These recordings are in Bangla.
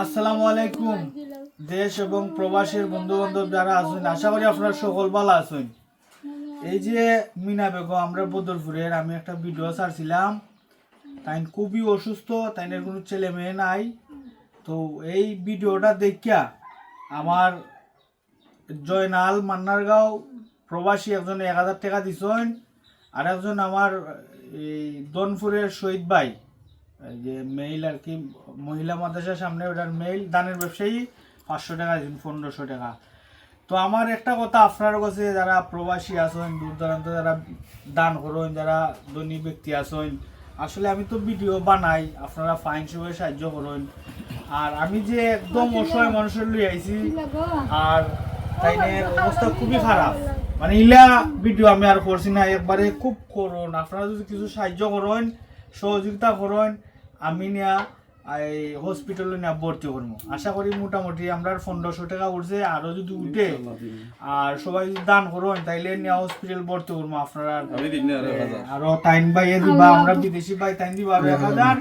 আসসালামু আলাইকুম। দেশ এবং প্রবাসীর বন্ধু বান্ধব যারা আছেন, আশা করি আপনারা সকল ভালো আছেন। এই যে মিনা বেগম, আমরা বদরপুরের, আমি একটা ভিডিও ছাড়ছিলাম। তাই খুবই অসুস্থ, তাইনের কোনো ছেলে মেয়ে নাই। তো এই ভিডিওটা দেখিয়া আমার জয়নাল মান্নারগাঁও প্রবাসী একজন 1000 টাকা দিছেন, আর একজন আমার এই দনপুরের শহীদ ভাই, এই যে মেইল আর কি, মহিলা মাদ্রাসার সামনে ওটার মেইল দানের ব্যবসায়ী 500 টাকা দিন, 1500 টাকা। তো আমার একটা কথা আপনার কাছে, যারা প্রবাসী আছেন, দূর দূরান্ত যারা দান করেন, যারা ধনী ব্যক্তি আছেন, আসলে আমি তো ভিডিও বানাই, আপনারা ফাইন সবাই সাহায্য করেন। আর আমি যে একদম অসহায় মানুষের লই আইছি, আর তাইনের অবস্থা খুবই খারাপ, মানে ইলা ভিডিও আমি আর করছি না, একবারে খুব করুন। আপনারা যদি কিছু সাহায্য করেন, সহযোগিতা করেন, আমি নিয়া এই হসপিটালে নিয়ে ভর্তি করবো। আশা করি মোটামুটি আমরা 1500 টাকা উঠছে, আরো যদি উঠে আর সবাই যদি দান করেন, তাইলে নিয়ে হসপিটাল ভর্তি করবো। আপনারা আরো টাইম বাইয়ে দিবা, আমরা বিদেশি ভাই টাইম দিবা 1000।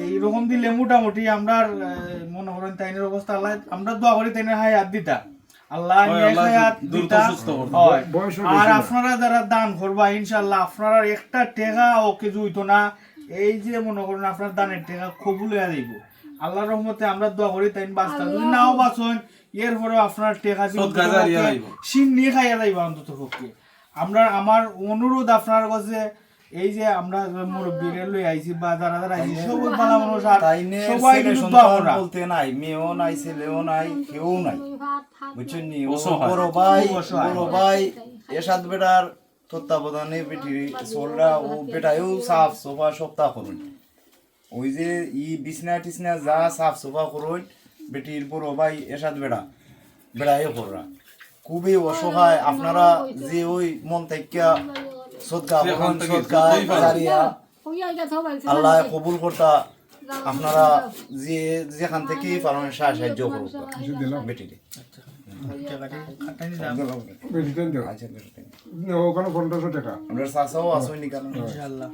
এইরকম দিলে মোটামুটি আমরা মনে করেন তাইনের অবস্থা, আমরা দোয়া করি তাইনের হায়াত দিতা, আল্লাহ দিতা। আর আপনারা যারা দান করবা, ইনশাল্লাহ আপনারা একটা টাকা ওকে হইতো না, এই যে মনে করেন আপনার দানের টাকা কবুল হয়ে যাইব আল্লাহর রহমতে। আমরা দোয়া করি তাই বাঁচতা, যদি নাও বাঁচেন এরপরেও আপনার টাকা সিন নিয়ে খাইয়া যাইবা অন্তত পক্ষে। আমরা আমার অনুরোধ আপনার কাছে, এই যে আমরা মুরব্বীরে লই আইছি বা যারা যারা আইছি, সবাই ভালো মানুষ, আর সবাই কিন্তু দোয়া করা বলতে নাই, মেয়েও নাই, ছেলেও নাই, কেউ নাই, বুঝছেন নি? বড় ভাই এরশাদ বেটার তত্ত্বাবধানে বেটির সোলরা ও বেটায়ও সাফ সোফা সপ্তাহ করুন। ওই যে বিছনা টিছনা যা সাফ সোফা করুন, বেটির বড় ভাই এরশাদ বেড়াইও কররা খুবই অসহায়। আপনারা যে ওই মন থেকে সদকা করুন, সদকা জারিয়া আল্লাহ কবুল করতা, আপনারা যে যেখান থেকে পারেন সাহায্য করুন বেটিরে। ওখানে 1500 টাকা আমরা চাচাও আসেনি কেন? ইনশাআল্লাহ।